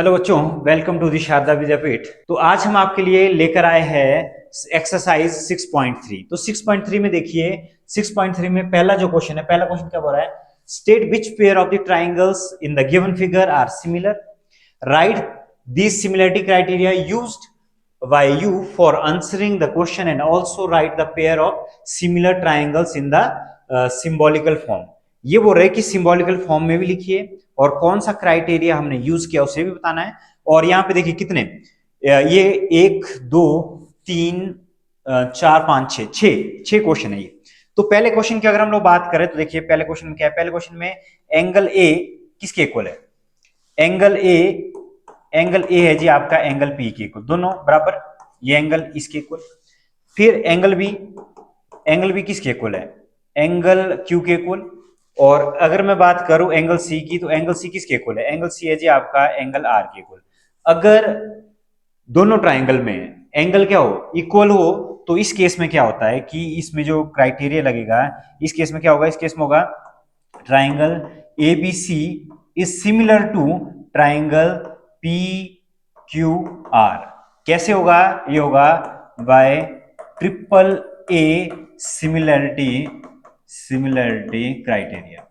Hello बच्चों, welcome to the Sharda विद्यापीठ। तो आज हम आपके लिए लेकर आए हैं एक्सरसाइज 6.3। तो 6.3 में देखिए, 6.3 में पहला जो क्वेश्चन है, पहला क्वेश्चन क्या बोल रहा है? State which pair of the triangles in the given figure are similar, write this similarity criteria used by you for answering the question and also write the pair of similar triangles in the symbolical form। ये बोल रहे कि symbolical form में भी लिखिए और कौन सा क्राइटेरिया हमने यूज किया उसे भी बताना है। और यहाँ पे देखिए कितने, ये 1 2 3 4 5 6 छह क्वेश्चन है ये। तो पहले क्वेश्चन की अगर हम लोग बात करें तो देखिए पहले क्वेश्चन में क्या है। पहले क्वेश्चन में एंगल ए किसके इक्वल है? एंगल ए है जी आपका एंगल पी के इक्वल, दोनों बराबर, ये एंगल इसके इक्वल। फिर एंगल बी किसके इक्वल है? एंगल क्यू के इक्वल। और अगर मैं बात करूं एंगल सी की, तो एंगल सी किसके इक्वल है? एंगल सी है जी आपका एंगल आर के इक्वल। अगर दोनों ट्राइंगल में एंगल क्या हो, इक्वल हो, तो इस केस में क्या होता है कि इसमें जो क्राइटेरिया लगेगा, इस केस में क्या होगा? इस केस में होगा triangle ABC is similar to triangle P Q R. कैसे होगा? ये होगा by triple A similarity criteria,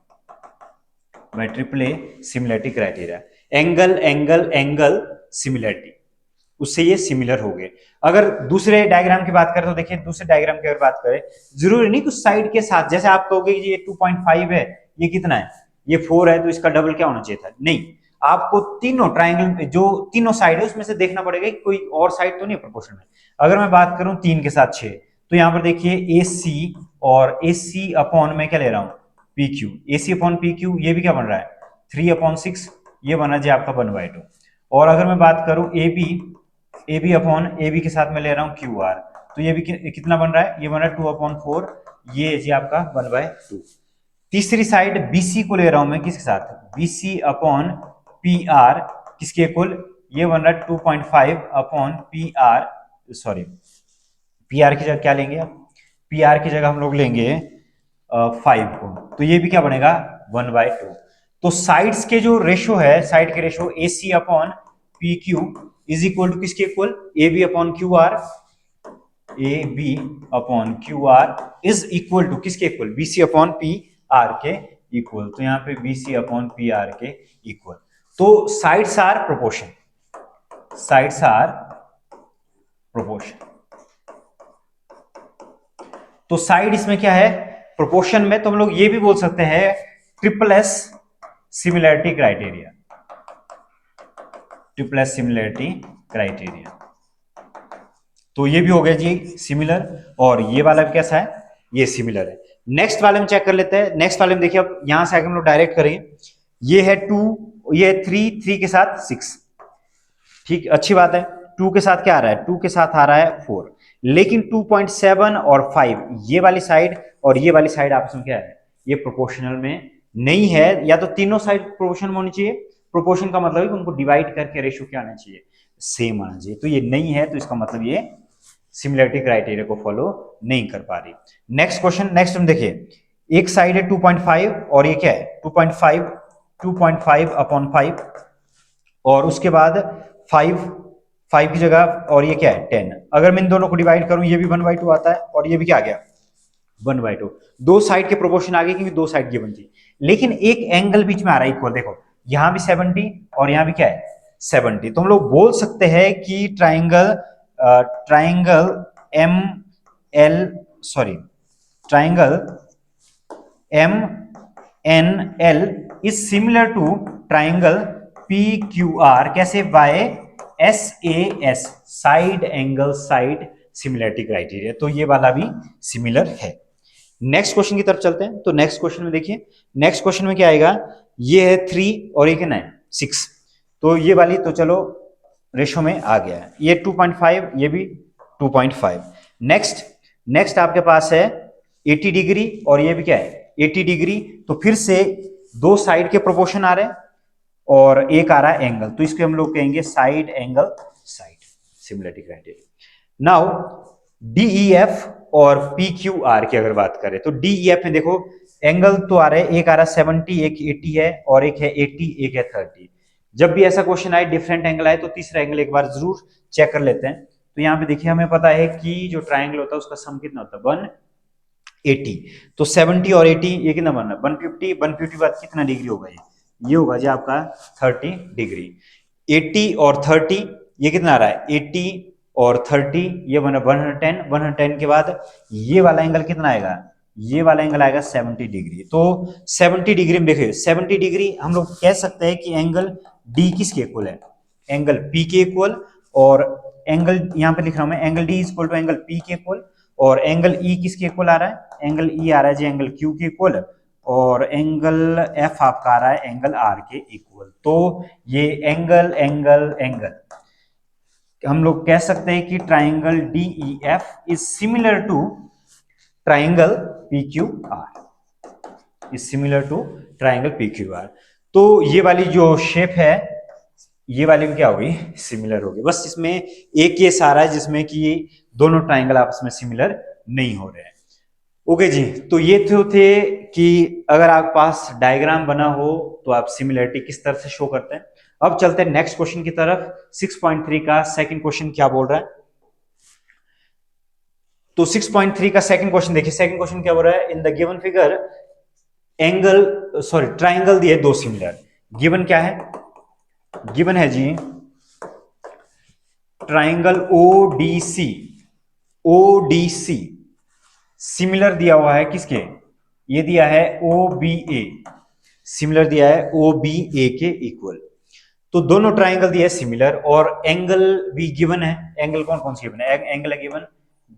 by triple A similarity criteria. Angle similarity, उससे ये सिमिलर हो गए। अगर दूसरे डायग्राम की बात करें तो देखिए, दूसरे डायग्राम की अगर बात करें, जरूरी नहीं कुछ साइड के साथ, जैसे आप कहोगे कि ये 2.5 है, ये कितना है, ये 4 है, तो इसका डबल क्या होना चाहिए था? नहीं, आपको तीनों ट्राइंगल जो तीनों साइड है उसमें से देखना पड़ेगा कि कोई और साइड तो नहीं प्रोपोर्शनल में। अगर मैं बात करूं 3 के साथ 6, तो यहां पर देखिए ए सी और ए सी अपॉन में क्या ले रहा हूं? P Q. A C upon P Q, ये भी क्या बन रहा है? 3/6, ये बना जी आपका 1/2। और अगर मैं बात करूं A B upon A B के साथ में ले रहा हूं क्यू आर, तो ये भी कितना बन रहा है? ये बन रहा है 2/4, ये जी आपका 1/2। तीसरी साइड बीसी को ले रहा हूं मैं किसके साथ? बीसी अपॉन पी आर, किसके इक्वल? ये बन रहा है 2.5 upon P are, sorry P R की जगह क्या लेंगे? पी आर की जगह हम लोग लेंगे 5 को, तो ये भी क्या बनेगा? 1/2। तो साइड्स के जो रेशो है, साइड के ratio A C upon P Q is equal to किसके equal? A B upon Q R. A B upon Q R is equal to किसके equal? B C upon P R के equal. तो यहां पे B C upon P R के equal. तो sides are proportion, sides are proportion. तो side इसमें क्या है? प्रोपोर्शन में। तो हम लोग ये भी बोल सकते हैं triple S similarity criteria, triple S similarity criteria. तो ये भी हो गया जी सिमिलर, और ये वाला भी कैसा है? ये सिमिलर है। नेक्स्ट वाले में चेक कर लेते हैं। नेक्स्ट वाले में देखिए, अब यहां से आगे हम लोग डायरेक्ट करेंगे। ये है 2, ये 3 के साथ 6, ठीक, अच्छी बात है। 2 के साथ क्या आ रहा है? 2 के साथ आ रहा है 4। लेकिन 2.7 और 5, ये वाली साइड और ये वाली साइड आपस में क्या है? ये प्रोपोर्शनल में नहीं है। या तो तीनों साइड प्रोपोर्शन में होनी चाहिए। प्रोपोर्शन का मतलब है कि उनको डिवाइड करके रेशियो क्या आना चाहिए? सेम आना चाहिए। तो ये नहीं है, तो इसका मतलब ये सिमिलरिटी क्राइटेरिया को फॉलो नहीं कर पा रही। नेक्स्ट क्वेश्चन, नेक्स्ट हम देखिए, एक साइड है 2.5 और ये क्या है? 2.5 अपॉन 5, और उसके बाद 5 की जगह, और ये क्या है? 10। अगर मैं इन दोनों को डिवाइड करूं, ये भी 1/2 आता है और ये भी क्या आ गया? 1/2। दो साइड के प्रोपोर्शन आ गए क्योंकि दो साइड गिवन थी। लेकिन एक एंगल बीच में आ रहा है इक्वल, देखो यहां भी 70 और यहां भी क्या है? 70। तो हम लोग बोल सकते हैं कि triangle M L sorry triangle M N L is similar to triangle P Q R. कैसे? By S A S, side angle side similarity criteria. तो ये वाला भी सिमिलर है। नेक्स्ट क्वेश्चन की तरफ चलते हैं। तो नेक्स्ट क्वेश्चन में देखिए, नेक्स्ट क्वेश्चन में क्या आएगा? ये है 3 और ये क्या है? 6। तो ये वाली तो चलो रेशो में आ गया है। ये 2.5, ये भी 2.5। नेक्स्ट आपके पास है 80 डिग्री और ये भी क्या है? 80 डिग्री। तो फिर से दो साइड के प्रोपोर्शन आ रहे हैं और एक आ रहा है एंगल, तो इसको हम लोग कहेंगे side angle side similarity criteria. Now DEF और पीक्यूआर की अगर बात करें, तो डीईएफ में देखो एंगल तो आ रहे हैं, एक आ रहा है 70, एक 80 है, और एक है 80, एक है 30। जब भी ऐसा क्वेश्चन आए डिफरेंट एंगल आए तो तीसरा एंगल एक बार जरूर चेक कर लेते हैं। तो यहाँ पे देखिए हमें पता है कि जो ट्राइंगल होता है उसका सम कितना होता है 180। तो 70 और 80 ये कितना बनना 150, 150 बाद कितना डिग्री होगा ये होगा जी आपका 30 डिग्री। 80 और 30 ये कितना आ रहा है 80 और 30 ये बना 110, 110 के बाद ये वाला एंगल कितना आएगा ये वाला एंगल आएगा 70 डिग्री। तो 70 डिग्री में देखिए 70 डिग्री हम लोग कह सकते हैं कि एंगल डी किसके इक्वल है एंगल पी के इक्वल। और एंगल यहां पे लिख रहा हूं मैं angle D equal to angle P के इक्वल। और एंगल ई किसके इक्वल आ रहा है एंगल ई आ रहा है जी एंगल क्यू के इक्वल। और एंगल एफ आपका आ रहा है एंगल आर के इक्वल। तो ये एंगल एंगल एंगल हम लोग कह सकते हैं कि triangle D E F is similar to triangle P Q R is similar to triangle P Q R. तो ये वाली जो शेप है ये वाली भी क्या होगी सिमिलर होगी। बस इसमें एक केस आ रहा है जिसमें कि ये दोनों ट्राइंगल आपस में सिमिलर नहीं हो रहे हैं। ओके जी, तो ये थे कि अगर आपके पास डायग्राम बना हो तो आप सिमिलरिटी किस तरह से शो करते हैं। अब चलते हैं नेक्स्ट क्वेश्चन की तरफ। 6.3 का सेकंड क्वेश्चन क्या बोल रहा है। तो 6.3 का सेकंड क्वेश्चन देखिए। सेकंड क्वेश्चन क्या बोल रहा है इन the given figure angle triangle दिए दो सिमिलर। गिवन क्या है गिवन है जी ट्राइंगल ओडीसी ओडीसी सिमिलर दिया हुआ है किसके ये दिया है ओबीए सिमिलर दिया है ओबीए के इक्वल। तो दोनों ट्राइंगल दिया है सिमिलर और एंगल भी गिवन है। एंगल कौन कौन सी गिवन है एंगल है given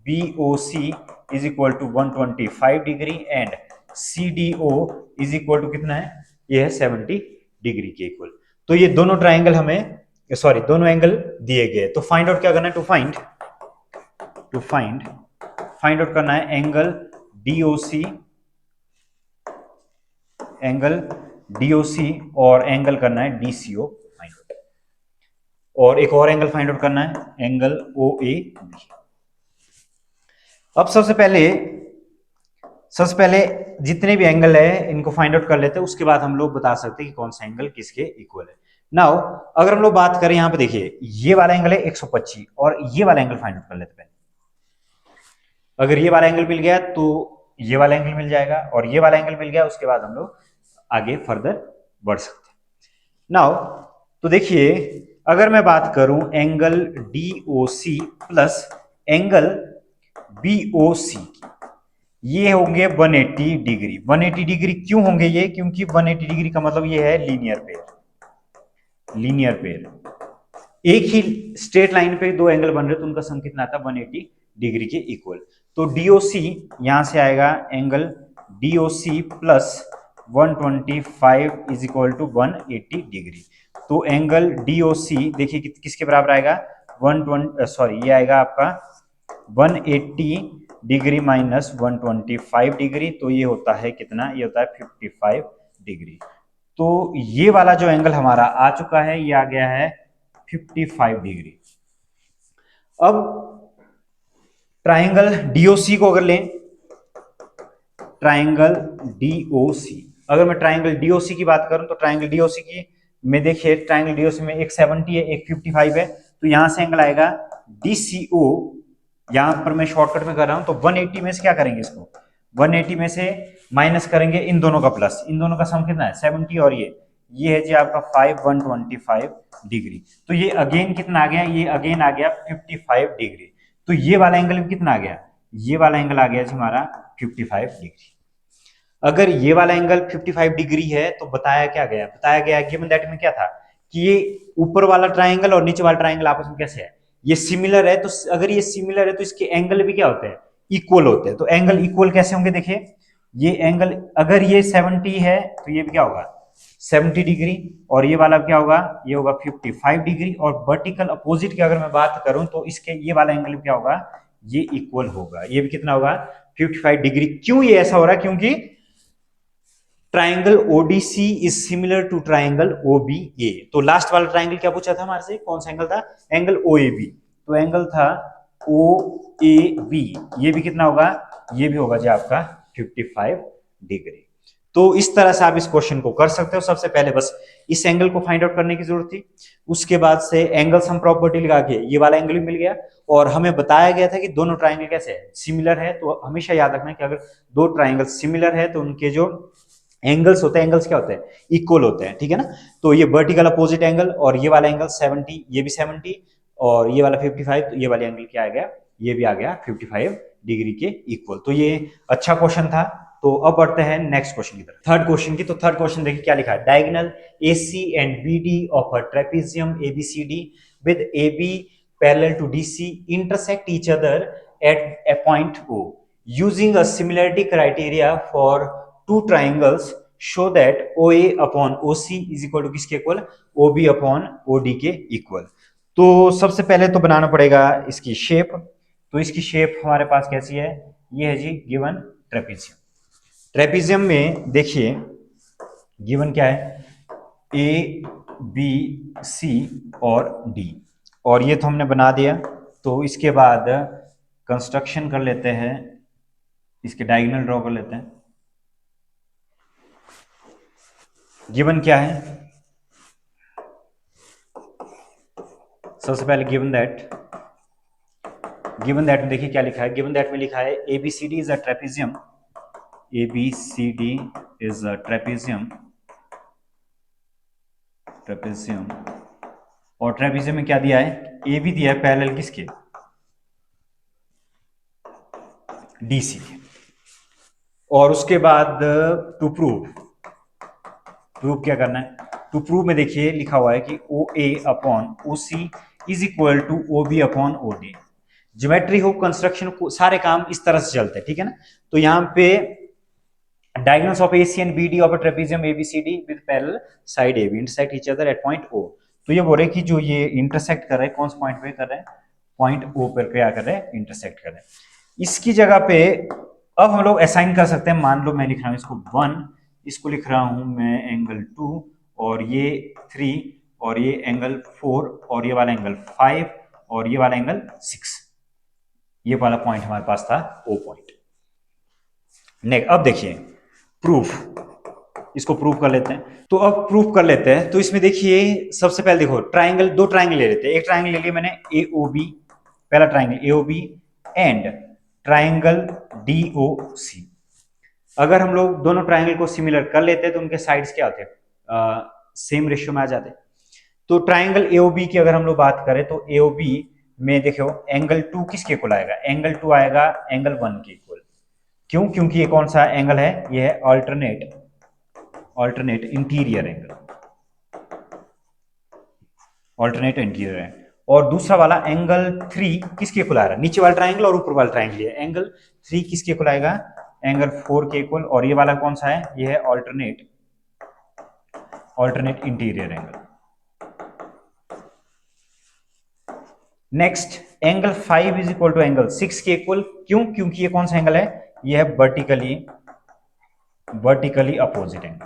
BOC is equal to 125 degree and CDO is equal to कितना है ये है 70 डिग्री के इक्वल। तो ये दोनों ट्राइंगल हमें दोनों एंगल दिए गए। तो फाइंड आउट क्या करना है टू फाइंड आउट करना है एंगल डीओसी और एंगल करना है डीसीओ फाइंड आउट। और एक और एंगल फाइंड आउट करना है एंगल ओए। अब सबसे पहले जितने भी एंगल है इनको फाइंड आउट कर लेते हैं उसके बाद हम लोग बता सकते हैं कि कौन सा एंगल किसके इक्वल है। नाउ अगर हम लोग बात करें यहां पे देखिए ये वाला एंगल है 125 और ये वाला एंगल फाइंड आउट कर लेते हैं। अगर ये वाला एंगल मिल गया तो ये वाला एंगल मिल जाएगा और ये वाला एंगल मिल गया उसके बाद हम लोग आगे फर्दर बढ़ सकते हैं। नाउ तो देखिए अगर मैं बात करूं angle DOC plus angle BOC ये होंगे 180 डिग्री। 180 डिग्री क्यों होंगे ये क्योंकि 180 डिग्री का मतलब ये है लीनियर पेयर एक ही स्ट्रेट लाइन पे दो एंगल बन रहे तो उनका सम कितना आता है 180 डिग्री के इक्वल। तो डीओसी यहां से आएगा angle DOC plus 125 is equal to 180 degree. तो एंगल डीओसी देखिए किसके बराबर आएगा 120 ये आएगा आपका 180 डिग्री माइनस 125 डिग्री। तो ये होता है कितना ये होता है 55 डिग्री। तो ये वाला जो एंगल हमारा आ चुका है ये आ गया है 55 डिग्री। अब ट्राइंगल डीओसी को अगर लें ट्राइंगल डीओसी अगर मैं ट्राइंगल डीओसी की बात करूं तो ट्राइंगल डीओसी की में देखिए ट्राइंगल डीओसी में एक 70 है एक 55 है। तो यहां से एंगल आएगा डीसीओ यहां पर मैं शॉर्टकट में कर रहा हूं तो 180 में से क्या करेंगे इसको 180 में से माइनस करेंगे इन दोनों का प्लस इन दोनों का सम कितना है 70 और ये है जी आपका 125 डिग्री। तो ये अगेन कितना आ गया ये अगेन आ गया 55 डिग्री। तो ये वाला एंगल भी कितना आ गया ये वाला एंगल आ गया जी हमारा 55 डिग्री। अगर ये वाला एंगल 55 डिग्री है तो बताया गया गिवन दैट में क्या था कि ये ऊपर वाला ट्राइंगल और नीचे वाला ट्राइंगल आपस में कैसे है ये सिमिलर है। तो अगर ये सिमिलर है तो इसके एंगल भी क्या होते हैं इक्वल होते हैं। तो एंगल इक्वल कैसे होंगे देखिए ये एंगल अगर ये 70 है तो ये भी क्या होगा 70 डिग्री और ये वाला क्या होगा ये होगा 55 डिग्री। और वर्टिकल अपोजिट की अगर मैं बात करूं तो इसके ये वाला एंगल क्या होगा ये इक्वल होगा ये भी कितना होगा 55 डिग्री। क्यों ये ऐसा हो रहा है क्योंकि triangle O D C is similar to triangle O B A. तो लास्ट वाला ट्राइंगल क्या पूछा था हमारे से कौन सा एंगल था एंगल ओएबी। तो एंगल था ओएबी ये भी कितना होगा ये भी होगा जी आपका 55 डिग्री। तो इस तरह से आप इस क्वेश्चन को कर सकते हो। सबसे पहले बस इस एंगल को फाइंड आउट करने की जरूरत थी, उसके बाद से एंगल सम प्रॉपर्टी लगा के ये वाला एंगल भी मिल गया, और हमें बताया गया था कि दोनों ट्राइंगल कैसे है, सिमिलर है। तो हमेशा याद रखना कि अगर दो ट्राइंगल सिमिलर है तो उनके जो एंगल्स होते हैं, एंगल्स क्या होते हैं, इक्वल होते हैं, ठीक है ना। तो ये वर्टिकल अपोजिट एंगल, और ये वाला एंगल 70, ये भी 70, और ये वाला 55, तो ये वाला एंगल क्या आ गया, ये भी आ गया 55 डिग्री के इक्वल। तो ये अच्छा क्वेश्चन था। तो अब बढ़ते हैं नेक्स्ट क्वेश्चन की तरफ, थर्ड क्वेश्चन की। तो थर्ड क्वेश्चन देखिए क्या लिखा है, diagonal AC and BD of a trapezium ABCD with AB parallel to DC intersect each other at a point O. Using a similarity criteria for two triangles, show that OA upon OC is equal to किसके equal, OB upon OD के equal. तो सबसे पहले तो बनाना पड़ेगा इसकी shape. तो इसकी शेप हमारे पास कैसी है, ये है जी गिवन ट्रेपेजियम। ट्रेपेजियम में देखिए गिवन क्या है, A B C और D, और ये तो हमने बना दिया। तो इसके बाद कंस्ट्रक्शन कर लेते हैं, इसके डायगोनल ड्रॉ कर लेते हैं। गिवन क्या है, सबसे पहले गिवन दैट में देखिए क्या लिखा है, गिवन दैट में लिखा है ABCD is a trapezium, ABCD is a trapezium, और ट्रेपेजियम में क्या दिया है, ए भी दिया है पैरेलल किसके, DC के। और उसके बाद टू प्रूव क्या करना है, टू प्रूव में देखिए लिखा हुआ है कि OA upon OC is equal to OB upon OD। Geometry हो, कंस्ट्रक्शन को, सारे काम इस तरह से चलते हैं, ठीक है ना। तो यहाँ पे diagonals of AC and BD of a trapezium ABCD with parallel side AB intersect each other at point O। तो ये बोल रहे कि जो ये इंटरसेक्ट कर रहे हैं, कौन से पॉइंट पे कर रहे हैं, पॉइंट O पर क्या कर रहे हैं, इंटरसेक्ट कर रहे हैं। इसकी जगह पे अब हम लोग असाइन कर सकते हैं, मान लो मैं लिख रहा हूं इसको 1, इसको लिख रहा हूं मैं एंगल 2, और ये 3, और ये एंगल 4, और ये वाला एंगल 5, और ये वाला एंगल 6। ये वाला पॉइंट हमारे पास था O पॉइंट। नेक्स्ट अब देखिए प्रूफ, इसको प्रूव कर लेते हैं। तो अब प्रूफ कर लेते हैं। तो इसमें देखिए सबसे पहले देखो ट्राइंगल, दो ट्राइंगल ले लेते हैं। एक ट्राइंगल ले लिया मैंने AOB, पहला triangle AOB and triangle DOC। अगर हम लोग दोनों ट्राइंगल को सिमिलर कर लेते हैं तो उनके साइड्स क्या होते हैं, सेम रेशियो में आ जाते हैं। तो ट्राइंगल AOB की अगर हम लोग बात करें तो AOB में देखो एंगल 2 किसके इक्वल आएगा, एंगल 2 आएगा एंगल 1 के इक्वल। क्यों, क्योंकि ये कौन सा एंगल है, ये है alternate interior angle, alternate interior है। और दूसरा वाला एंगल 3 किसके इक्वल आ रहा है, नीचे वाला ट्राइंगल और ऊपर वाला ट्राइंगल है, एंगल 3 किसके इक्वल आएगा, एंगल 4 के इक्वल। और ये वाला कौन सा है, ये है alternate interior angle. Next angle 5 is equal to angle 6 के इक्वल। क्यों, क्योंकि ये कौन सा एंगल है, ये है वर्टिकली अपोजिट एंगल।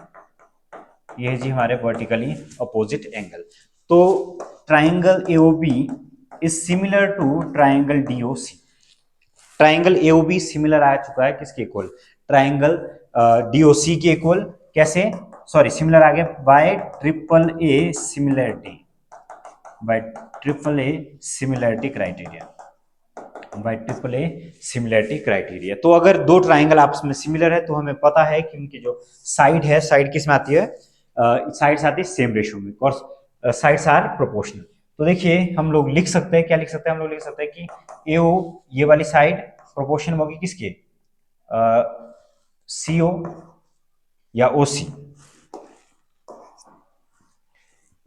ये है जी हमारे वर्टिकली अपोजिट एंगल। तो triangle AOB is similar to triangle DOC। Triangle AOB similar आ चुका है किसके इक्वल, ट्राइंगल DOC के इक्वल। कैसे, सॉरी सिमिलर आ गया by triple A similarity criteria. तो अगर दो ट्राइंगल आपस में सिमिलर है तो हमें पता है कि उनकी जो साइड है, साइड किस में आती है, साइड्स आती है सेम रेशियो में, और साइड्स आर प्रोपोर्शनल। तो देखिए हम लोग लिख सकते हैं, क्या लिख सकते हैं, हम लोग लिख सकते हैं कि AO ये वाली साइड प्रोपोर्शन होगी किसके, CO या OC,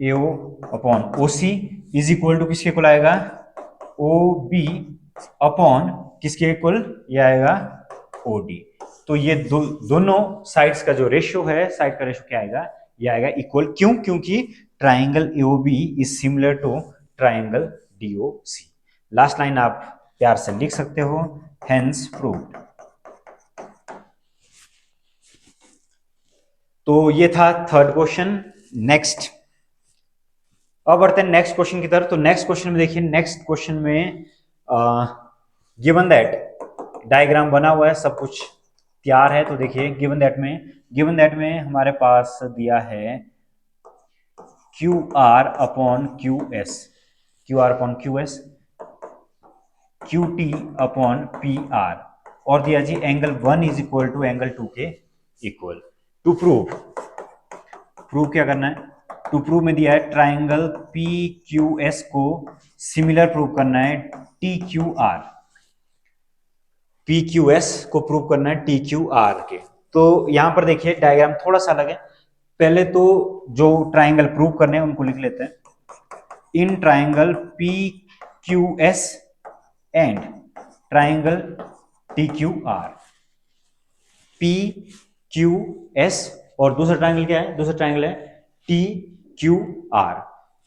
AO upon OC is equal to किसके इक्वल आएगा, OB अपॉन किसके इक्वल, ये आएगा OD। तो ये दोनों साइड्स का जो रेशियो है, साइड का रेशियो क्या आएगा, ये आएगा इक्वल। क्यों, क्योंकि triangle AOB is similar to triangle DOC। Last line आप प्यार से लिख सकते हो, हेंस प्रूव्ड। तो ये था थर्ड क्वेश्चन। नेक्स्ट अब बढ़ते हैं नेक्स्ट क्वेश्चन की तरफ। तो नेक्स्ट क्वेश्चन में देखिए, नेक्स्ट क्वेश्चन में गिवन दैट डायग्राम बना हुआ है, सब कुछ तैयार है। तो देखिए गिवन दैट में हमारे पास दिया है Q R upon Q S, Q R upon Q S, Q T upon P R, और दिया जी angle 1 is equal to angle 2 के इक्वल। टू प्रूव क्या करना है? टू प्रूव में दिया है ट्राइंगल पी क्यू एस को सिमिलर प्रूव करना है T Q are, P Q S को प्रूव करना है टी क्यू आर के। तो यहां पर देखिए डायग्राम थोड़ा सा अलग है। पहले तो जो ट्राइंगल प्रूव करने हैं उनको लिख लेते हैं। In triangle P Q S and triangle T Q are, P Q S, और दूसरा ट्राइंगल क्या है? दूसरा ट्राइंगल है T Q are,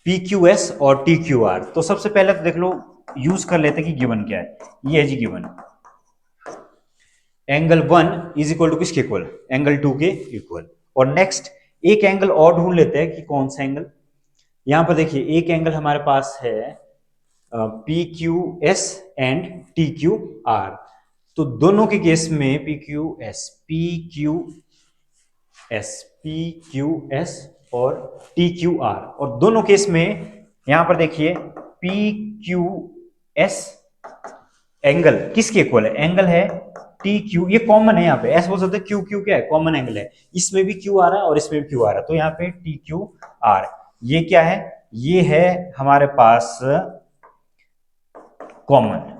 P Q S और टी क्यू आर। तो सबसे पहले तो देख लो, यूज कर लेते हैं कि गिवन क्या है। ये है जी given, angle 1 is equal to किसके इक्वल? एंगल 2 के इक्वल। और नेक्स्ट एक एंगल और ढूंढ लेते हैं कि कौन सा एंगल। यहां पर देखिए एक एंगल हमारे पास है P Q S and T Q R. तो दोनों के केस में P Q S, P Q S, P Q S और टी क्यू आर, और दोनों केस में यहां पर देखिए पी क्यू एस एंगल किसके इक्वल है? एंगल है टी क्यू, ये कॉमन है यहाँ पे, ऐसे बोल सकते हैं क्यू क्यू क्या है? कॉमन एंगल है, इसमें भी क्यू आ रहा है और इसमें भी क्यू आ रहा है, तो यहाँ पे टी क्यू आर। ये क्या है? ये है हमारे पास कॉमन,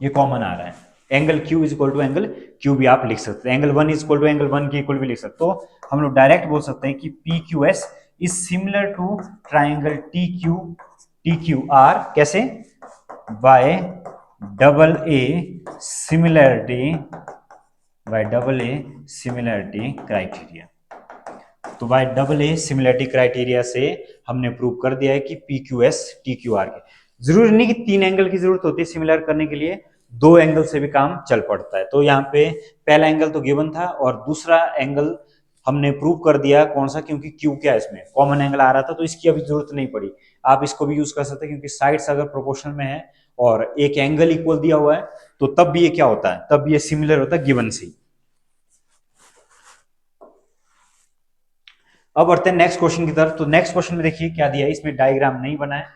ये कॉमन आ रहा है। Angle Q is equal to angle Q भी आप लिख सकते हैं, angle 1 is equal to angle 1 के इक्वल भी लिख सकते हो। तो हम लोग डायरेक्ट बोल सकते हैं कि P Q S is similar to triangle T Q R, कैसे? By double A similarity, by double A similarity criteria. तो by double A similarity criteria से हमने प्रूव कर दिया है कि P Q S T Q R के। जरूरी नहीं कि 3 एंगल की जरूरत होती है सिमिलर करने के लिए, 2 एंगल से भी काम चल पड़ता है। तो यहाँ पे पहला एंगल तो गिवन था और दूसरा एंगल हमने प्रूव कर दिया। कौन सा? क्योंकि क्यू क्या है, इसमें कॉमन एंगल आ रहा था, तो इसकी अभी जरूरत नहीं पड़ी। आप इसको भी यूज कर सकते हैं, क्योंकि साइड्स अगर प्रोपोर्शनल में है और एक एंगल इक्वल दिया हुआ है, तो तब भी ये क्या होता है? तब ये सिमिलर होता है गिवन से। अब बढ़ते हैं नेक्स्ट क्वेश्चन की तरफ। तो नेक्स्ट क्वेश्चन में देखिए क्या दिया है, इसमें डायग्राम नहीं बना है,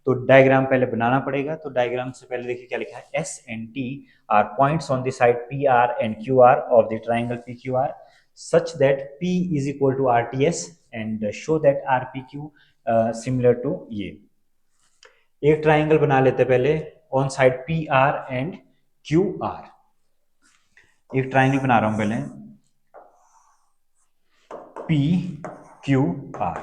तो डायग्राम पहले बनाना पड़ेगा। तो डायग्राम से पहले देखिए क्या लिखा है, S and T are points on the side P R and Q R of the triangle P Q R such that P is equal to R T S and show that R P Q similar to ये। एक triangle बना लेते हैं पहले on side P R and Q R. एक triangle बना रहा हूं पहले पी क्यू आर।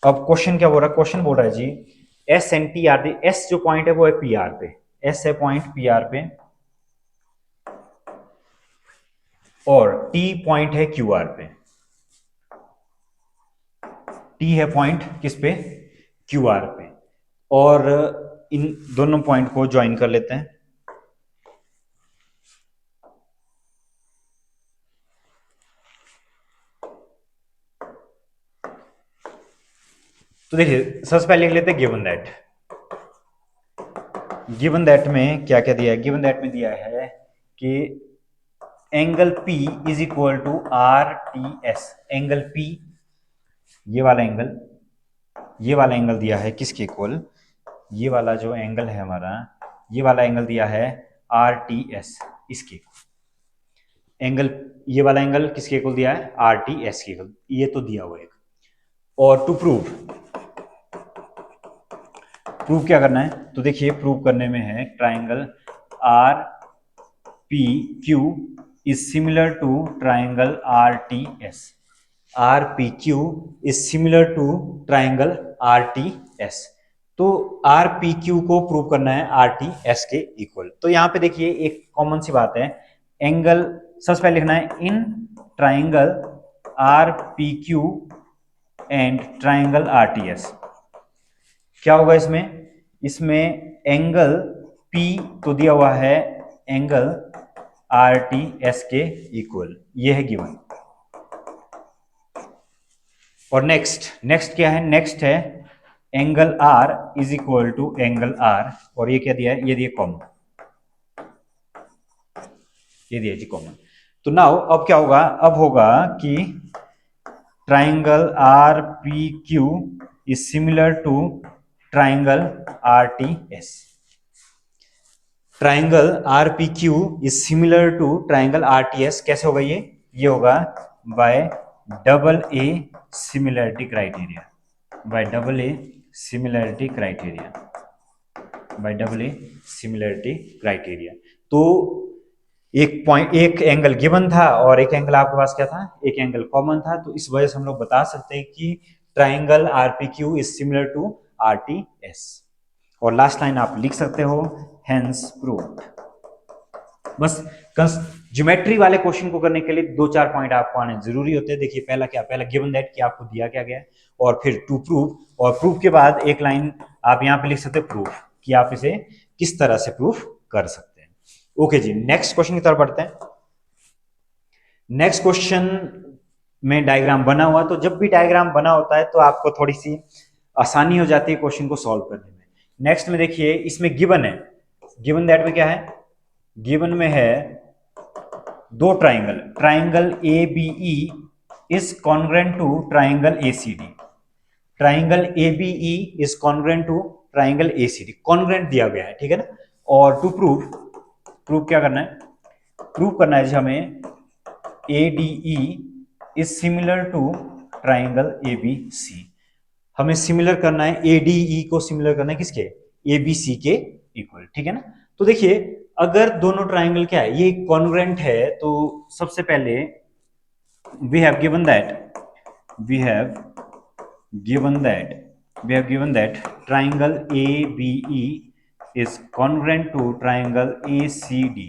अब क्वेश्चन क्या बोल रहा है? क्वेश्चन बोल रहा है G S and T are, S जो पॉइंट है वो है पी आर पे, एस है पॉइंट पी आर पे, और टी पॉइंट है क्यू आर पे। टी है पॉइंट किस पे? क्यू आर पे। और इन दोनों पॉइंट को ज्वाइन कर लेते हैं। तो देखिए सबसे पहले लिख लेते हैं गिवन दैट। गिवन दैट में क्या क्या दिया है? गिवन दैट में दिया है कि angle P is equal to R T S. Angle P, ये वाला एंगल दिया है किसके इक्वल? ये वाला जो एंगल है हमारा, ये वाला एंगल दिया है आर टी एस, इसके एंगल, ये वाला एंगल किसके इक्वल दिया है? आर टी एस के इक्वल, ये तो दिया हुआ है। और टू प्रूव क्या करना है? तो देखिए प्रूव करने में है triangle R P Q is similar to triangle R T S. R P Q is similar to triangle R T S. तो आर पी क्यू को प्रूव करना है आर टी एस के इक्वल। तो यहां पे देखिए एक कॉमन सी बात है, एंगल सबसे पहले लिखना है in triangle R P Q and triangle R T S. क्या होगा इसमें? इसमें एंगल P तो दिया हुआ है एंगल आर टी एस के इक्वल, ये है गिवन। और नेक्स्ट क्या है? नेक्स्ट है angle R is equal to angle R, और ये क्या दिया है? ये दिया कॉमन। ये दिया जी कॉमन। तो नाउ अब क्या होगा, अब होगा कि triangle R P Q is similar to triangle R T S. Triangle R P Q is similar to triangle R T S. कैसे होगा ये होगा by double A similarity criteria, by double A similarity criteria, by double A similarity criteria. तो एक angle given था और एक angle आपके पास क्या था, एक एंगल कॉमन था, तो इस वजह से हम लोग बता सकते हैं कि triangle R P Q is similar to R T S. और लास्ट लाइन आप लिख सकते हो हेंस प्रूव्ड। बस ज्योमेट्री वाले क्वेश्चन को करने के लिए 2-4 पॉइंट आपको आने जरूरी होते हैं। देखिए पहला क्या, पहला गिवन दैट कि आपको दिया क्या गया, और फिर टू प्रूव, और प्रूफ के बाद एक लाइन आप यहां पे लिख सकते हैं प्रूफ, कि आप इसे किस तरह से प्रूफ कर सकते हैं। ओके जी, नेक्स्ट क्वेश्चन की तरफ बढ़ते हैं। नेक्स्ट क्वेश्चन में डायग्राम बना हुआ, तो जब भी डायग्राम बना होता है तो आपको थोड़ी सी आसानी हो जाती है क्वेश्चन को सॉल्व करने में। नेक्स्ट में देखिए, इसमें गिवन है, गिवन दैट में क्या है, गिवन में है दो triangle, triangle A B E is congruent to triangle A C D. Triangle A B E is congruent to triangle A C D, congruent दिया गया है, ठीक है ना। और टू प्रूव, प्रूव क्या करना है, प्रूव करना है जी हमें A D E is similar to triangle A B C. हमें सिमिलर करना है, ए डी ई को सिमिलर करना है किसके, ए बी सी के इक्वल, ठीक है ना। तो देखिए अगर दोनों ट्राइंगल क्या है, ये कॉन्ग्रेंट है, तो सबसे पहले we have given that, we have given that triangle ABE is congruent to triangle ACD।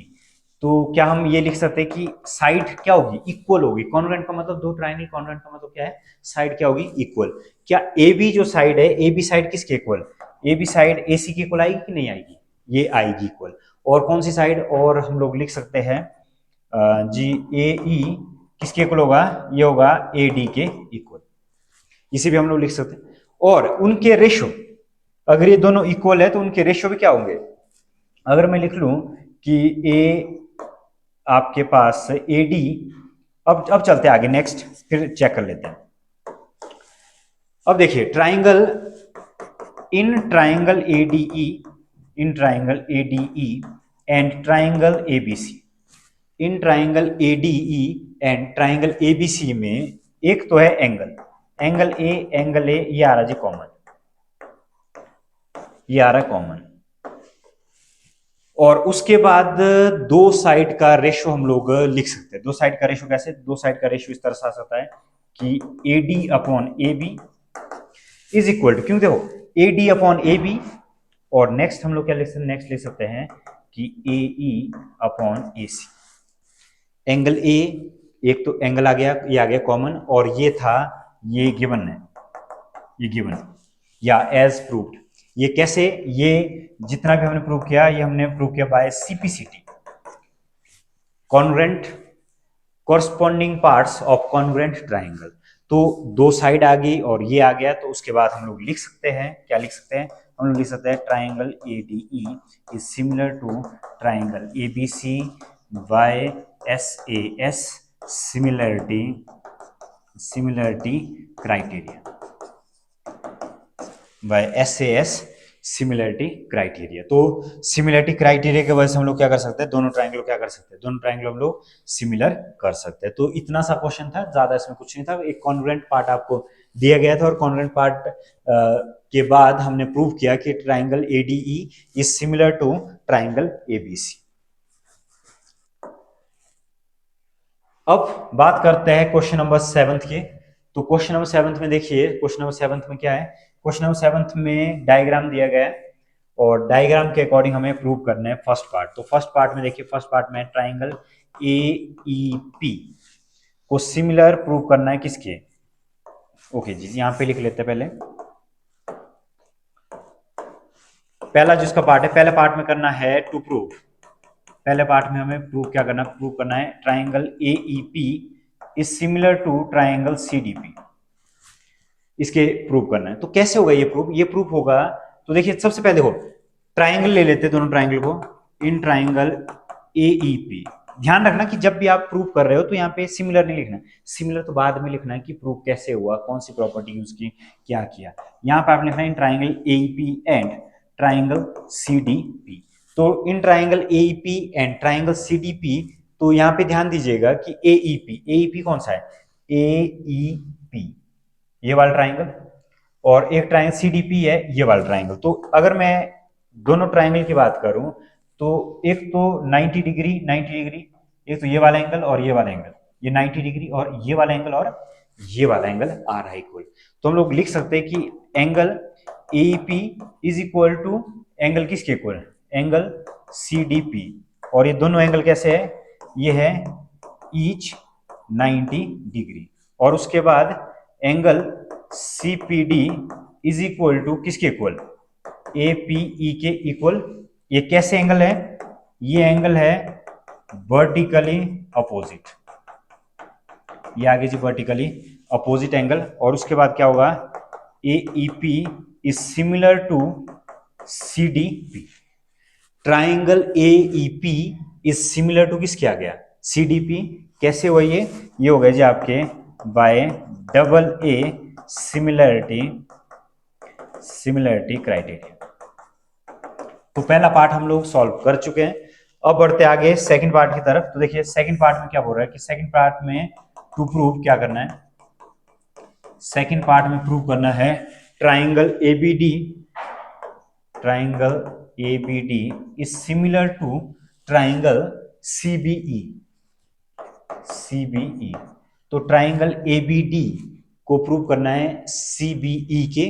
तो क्या हम ये लिख सकते हैं कि साइड क्या होगी, इक्वल होगी। कॉन्ग्रेंट का मतलब दो ट्राइंगल, कॉन्ग्रेंट का मतलब क्या है, साइड क्या होगी, इक्वल। क्या AB जो साइड है, AB साइड किसके इक्वल, AB साइड AC की इक्वल आएगी कि नहीं आएगी, ये आएगी इक्वल। और कौन सी साइड, और हम लोग लिख सकते हैं जी AE किसके इक्वल होगा, ये होगा AD के इक्वल, इसे भी हम लोग लिख सकते हैं। और उनके रेशो, अगर ये दोनों इक्वल है तो उनके रेशो भी क्या होंगे। अगर मैं लिख लूं कि ए आपके पास ए डी, अब चलते हैं आगे, नेक्स्ट फिर चेक कर लेते हैं। अब देखिए triangle, in triangle A D E, in triangle A D E and triangle A B C, in triangle A D E and triangle A B C में एक तो है एंगल, एंगल ए, ये आ रहा जी कॉमन, ये आ रहा कॉमन। और उसके बाद दो साइड का रेशो हम लोग लिख सकते हैं। दो साइड का रेशो कैसे, दो साइड का रेशो इस तरह से आ सकता है कि A D upon A B is equal to, क्यों देखो A D upon A B, और नेक्स्ट हम लोग क्या लिख सकते हैं, नेक्स्ट लिख सकते हैं कि ए ई upon A C. Angle A, एक तो एंगल आ गया, ये आ गया कॉमन, और ये था, ये गिवन है, ये गिवन या एज प्रूव्ड। ये कैसे, ये जितना भी हमने प्रूव किया, ये हमने प्रूव किया by CPCT, congruent corresponding parts of congruent triangle. तो दो साइड आ गई और ये आ गया, तो उसके बाद हम लोग लिख सकते हैं, क्या लिख सकते हैं, हम लोग लिख सकते हैं triangle A D E is similar to triangle A B C by S A S similarity criteria, by SAS similarity criteria. तो सिमिलरिटी क्राइटेरिया के वजह से हम लोग क्या कर सकते हैं, दोनों ट्राइंगल क्या कर सकते हैं, दोनों ट्राइंगल हम लोग सिमिलर कर सकते हैं। तो इतना सा क्वेश्चन था, ज्यादा इसमें कुछ नहीं था। एक कॉन्ग्रुएंट पार्ट आपको दिया गया था, और कॉन्ग्रुएंट पार्ट के बाद हमने प्रूव किया कि triangle ADE is similar to triangle ABC। अब बात करते हैं क्वेश्चन नंबर 7 के। तो क्वेश्चन नंबर 7 में देखिए, क्वेश्चन नंबर 7 में क्या है, क्वेश्चन नंबर 7 में डायग्राम दिया गया है, और डायग्राम के अकॉर्डिंग हमें प्रूव करना है फर्स्ट पार्ट। तो फर्स्ट पार्ट में देखिए, फर्स्ट पार्ट में ट्राइंगल AEP को सिमिलर प्रूव करना है किसके, ओके जी यहां पे लिख लेते हैं। पहला जिसका पार्ट है, पहले पार्ट में करना है टू प्रूव, पहले पार्ट में हमें प्रूव क्या करना, प्रूव करना है triangle AEP is similar to triangle CDP, इसके प्रूव करना है। तो कैसे होगा ये प्रूफ, ये प्रूफ होगा, तो देखिए सबसे पहले देखो ट्राइंगल ले लेते हैं, दोनों ट्राइंगल को, इन ट्राइंगल AEP ध्यान रखना कि जब भी आप प्रूफ कर रहे हो तो यहाँ पे सिमिलर नहीं लिखना, सिमिलर तो बाद में लिखना है कि प्रूफ कैसे हुआ, कौन सी प्रॉपर्टी यूज की, क्या किया। यहाँ पे आप लिखना है in triangle AEP and triangle C D P. तो in triangle AEP and triangle C D P, तो यहाँ पे ध्यान दीजिएगा कि एईपी, एईपी कौन सा है, एईपी ये वाला ट्राइंगल, और एक ट्राइंगल सीडीपी है ये वाला ट्राइंगल। तो अगर मैं दोनों ट्राइंगल की बात करूं तो एक तो 90 डिग्री 90 डिग्री, एक तो ये वाला एंगल और ये वाला एंगल, ये 90 डिग्री और ये वाला एंगल और ये वाला एंगल आ रहा है इक्वल। तो हम लोग लिख सकते हैं कि angle AEP is equal to angle किसके इक्वल, एंगल सीडीपी। और ये दोनों एंगल कैसे है, ये है ईच 90 डिग्री। और उसके बाद angle CPD is equal to किसके इक्वल, एपीई के इक्वल। ये कैसे एंगल है, ये एंगल है वर्टिकली अपोजिट, ये आगे जी वर्टिकली अपोजिट एंगल। और उसके बाद क्या होगा, AEP is similar to CDP. Triangle AEP is similar to किसके आ गया, सीडीपी। कैसे हुआ ये हो गया जी आपके bye double A similarity criteria. तो पहला पार्ट हम लोग सॉल्व कर चुके हैं। अब बढ़ते आगे सेकंड पार्ट की तरफ। तो देखिए सेकंड पार्ट में क्या बोल रहा है कि सेकंड पार्ट में टू प्रूव क्या करना है, सेकंड पार्ट में प्रूव करना है triangle ABD is similar to triangle CBE. तो ट्राइंगल एबीडी को प्रूव करना है सीबीई के।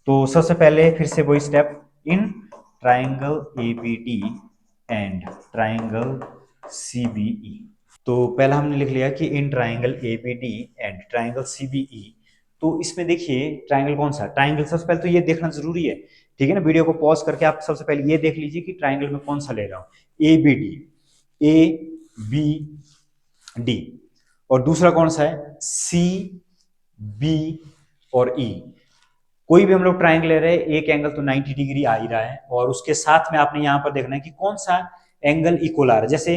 तो सबसे पहले फिर से वही step, in triangle ABD and triangle CBE. तो पहला हमने लिख लिया कि in triangle ABD and triangle CBE. तो इसमें देखिए ट्राइंगल कौन सा, ट्राइंगल सबसे पहले तो ये देखना जरूरी है, ठीक है ना। वीडियो को पॉज करके आप सबसे पहले ये देख लीजिए कि ट्राइंगल में कौन सा ले रहा हूं, ए बी डी, और दूसरा कौन सा है सी बी और ई। कोई भी हम लोग ट्राइंगल ले रहे हैं, एक एंगल तो 90 डिग्री आ ही रहा है, और उसके साथ में आपने यहां पर देखना है कि कौन सा एंगल इक्वल आ रहा है। जैसे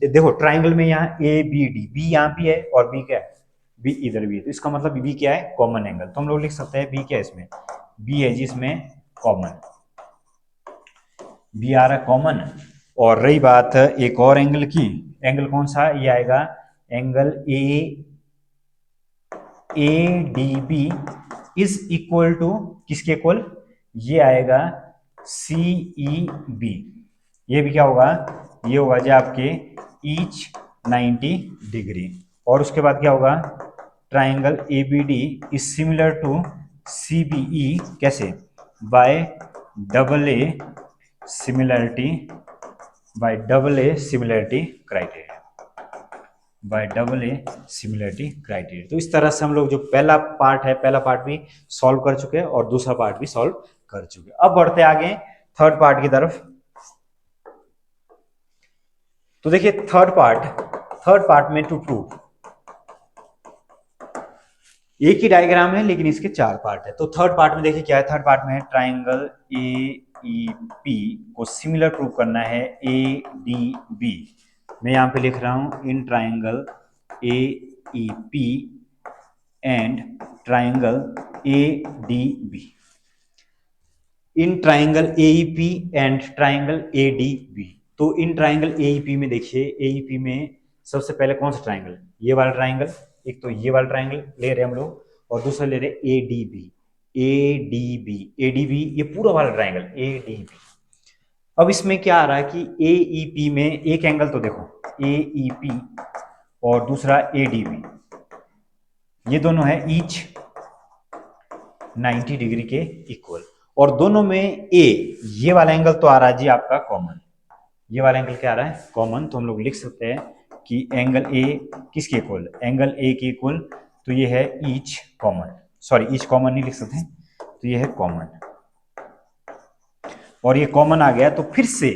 देखो ट्राइंगल में यहाँ ए बी डी, बी यहाँ भी है और बी क्या है, बी इधर भी है, तो इसका मतलब बी क्या है, कॉमन एंगल। तो हम लोग लिख सकते हैं बी क्या है इसमें, बी है जी इसमें कॉमन, बी आ रहा है कॉमन। और रही बात एक और एंगल की, एंगल कौन सा, ये आएगा angle A D B is equal to किसके इक्वल, ये आएगा सी ई बी। ये भी क्या होगा, ये होगा जी आपके ईच 90 डिग्री। और उसके बाद क्या होगा, triangle A B D is similar to C B E, कैसे, by double A similarity criteria, by double A similarity criteria. तो इस तरह से हम लोग जो पहला पार्ट है, पहला पार्ट भी सॉल्व कर चुके हैं और दूसरा पार्ट भी सॉल्व कर चुके हैं। अब बढ़ते आगे थर्ड पार्ट की तरफ। तो देखिए थर्ड पार्ट में टू प्रूव, एक ही डायग्राम है लेकिन इसके चार पार्ट है। तो थर्ड पार्ट में देखिए क्या है, थर्ड पार्ट में है ट्राइंगल ए ई पी को सिमिलर प्रूव करना है ए डी बी। मैं यहां पे लिख रहा हूं in triangle A E P and triangle A D B, in triangle AEP and triangle ADB. तो इन ट्राइंगल एईपी में देखिए, एईपी में सबसे पहले कौन सा ट्राइंगल, ये वाला ट्राइंगल, एक तो ये वाला ट्राइंगल ले रहे हैं हम लोग, और दूसरा ले रहे हैं एडीबी, ये पूरा वाला ट्राइंगल एडीबी। अब इसमें क्या आ रहा है कि एईपी में एक एंगल तो देखो एईपी और दूसरा एडीबी, ये दोनों है ईच 90 डिग्री के इक्वल, और दोनों में ए, ये वाला एंगल तो आ रहा है जी आपका कॉमन, ये वाला एंगल क्या आ रहा है कॉमन। तो हम लोग लिख सकते हैं कि एंगल ए किसके इक्वल, एंगल ए के इक्वल, तो ये है each common, sorry each common नहीं लिख सकते, तो ये है कॉमन, और ये कॉमन आ गया। तो फिर से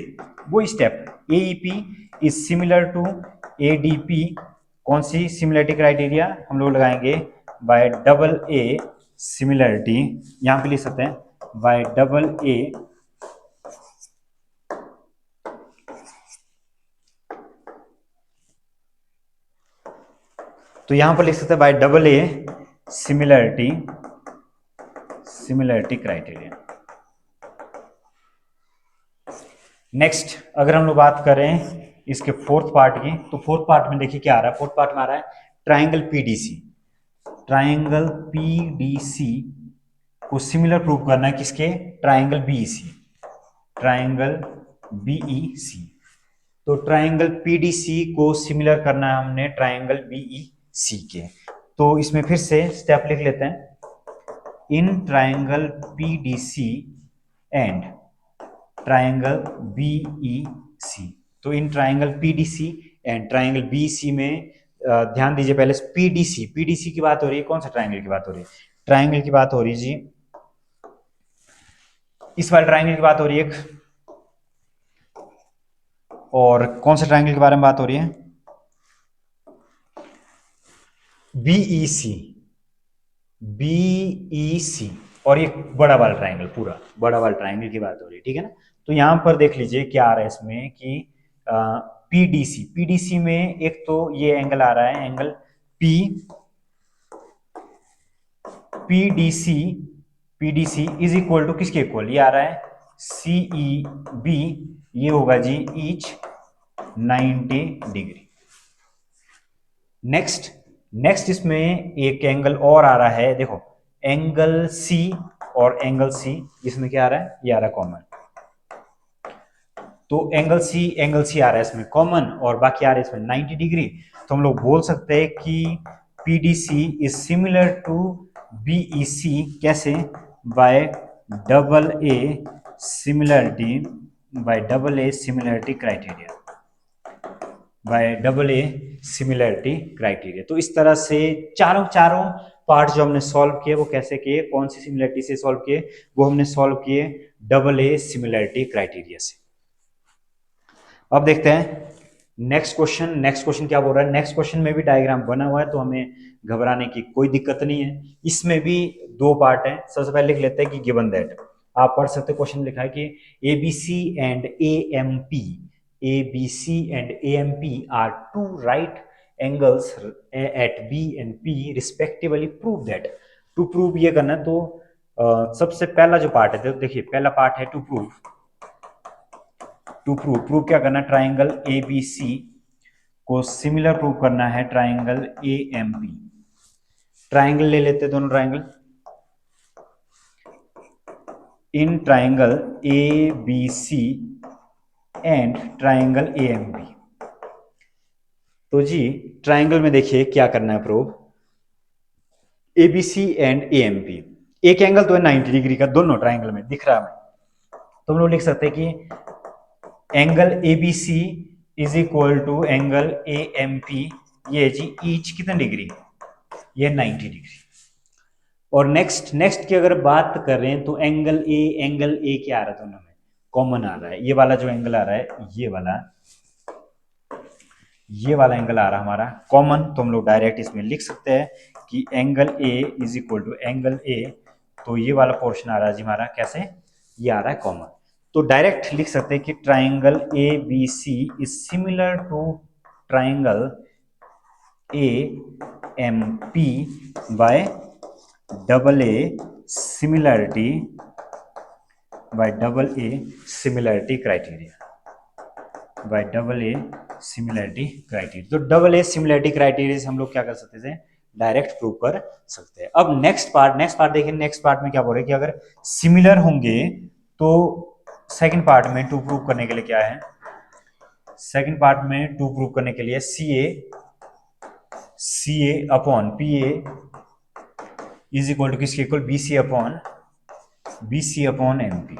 वो step, AEP is similar to ADP, कौन सी सिमिलरिटी क्राइटेरिया हम लोग लगाएंगे, बाय डबल ए सिमिलरिटी, यहां पे लिख सकते हैं बाय डबल ए तो यहां पर लिख सकते हैं bye double A similarity criteria. Next अगर हम लोग बात करें इसके फोर्थ पार्ट की, तो फोर्थ पार्ट में देखिए क्या आ रहा है। फोर्थ पार्ट में आ रहा है ट्राइंगल पीडीसी। ट्राइंगल पीडीसी को सिमिलर प्रूव करना है किसके, ट्राइंगल बीईसी। ट्राइंगल बीईसी, तो ट्राइंगल पीडीसी को सिमिलर करना है हमने ट्राइंगल बीईसी के। तो इसमें फिर से स्टेप लिख लेते हैं। In triangle P D C and triangle B E C, तो in triangle P D C and triangle B E C में ध्यान दीजिए पहले पीडीसी, पीडीसी की बात हो रही है, कौन सा ट्राइंगल की बात हो रही है, ट्राइंगल की बात हो रही है जी, इस वाले ट्राइंगल की बात हो रही है। और कौन सा ट्राइंगल के बारे में बात हो रही है, बीईसी, बीईसी, और ये बड़ा वाला ट्राइंगल, पूरा बड़ा वाला ट्राइंगल की बात हो रही है, ठीक है ना। तो यहां पर देख लीजिए क्या आ रहा है इसमें कि पीडीसी, पीडीसी में एक तो ये एंगल आ रहा है angle P, PDC, PDC is equal to किसके इक्वल, ये आ रहा है सीई बी, ये होगा जी ईच 90 डिग्री। नेक्स्ट, नेक्स्ट इसमें एक एंगल और आ रहा है, देखो एंगल सी और एंगल सी, इसमें क्या आ रहा है, ये आ रहा है कॉमन। तो एंगल सी आ रहा है इसमें कॉमन और बाकी आ रहा है इसमें 90 डिग्री। तो हम लोग बोल सकते हैं कि P D C is similar to B E C, कैसे, by double A similarity, by double A similarity criteria, by double A similarity criteria. तो इस तरह से चारों चारों पार्ट जो हमने सॉल्व किए वो कैसे किए, कौन सी सिमिलरिटी से सॉल्व किए, वो हमने सॉल्व किए डबल ए सिमिलरिटी क्राइटेरिया से। अब देखते हैं नेक्स्ट क्वेश्चन। नेक्स्ट क्वेश्चन क्या बोल रहा है, नेक्स्ट क्वेश्चन में भी डायग्राम बना हुआ है, तो हमें घबराने की कोई दिक्कत नहीं है। इसमें भी दो पार्ट है। सबसे पहले लिख लेते हैं कि गिवन दैट, आप पढ़ सकते, क्वेश्चन लिखा है कि ABC and AMP, ABC and AMP are two right angles at B and P respectively, prove that. To prove ये करना है, तो सबसे पहला जो पार्ट है, तो देखिए पहला पार्ट है to prove. To prove, prove क्या करना है, ट्राइंगल ए बी सी को सिमिलर प्रूव करना है triangle A M P. Triangle ले लेते हैं दोनों triangle, in triangle A B C and triangle A M P. तो जी ट्राइंगल में देखिए क्या करना है prove, A B C and A M P. एक एंगल तो है 90 डिग्री का, दोनों ट्राइंगल में दिख रहा है। तो हम लोग लिख सकते हैं कि angle A B C is equal to angle A M P, ये जी ईच कितने डिग्री, ये 90 डिग्री। और नेक्स्ट की अगर बात करें तो एंगल ए क्या आ रहा है दोनों में, कॉमन आ रहा है। ये वाला जो एंगल आ रहा है, ये वाला एंगल आ रहा है हमारा कॉमन। तो हम लोग डायरेक्ट इसमें लिख सकते हैं कि angle A is equal to angle A, तो ये वाला पोर्शन आ रहा है जी हमारा कैसे, ये आ रहा है कॉमन। तो डायरेक्ट लिख सकते हैं कि triangle A B C is similar to triangle A M P by double A similarity, by double A similarity criteria, by double A similarity criteria. तो डबल ए सिमिलरिटी क्राइटेरिया से हम लोग क्या कर सकते थे, डायरेक्ट प्रूव कर सकते हैं। अब नेक्स्ट पार्ट देखिए, नेक्स्ट पार्ट में क्या बोल रहे हैं कि अगर सिमिलर होंगे तो सेकंड पार्ट में टू प्रूव करने के लिए क्या है, सेकंड पार्ट में टू प्रूव करने के लिए C A upon P A is equal to किसके equal, B C upon M P,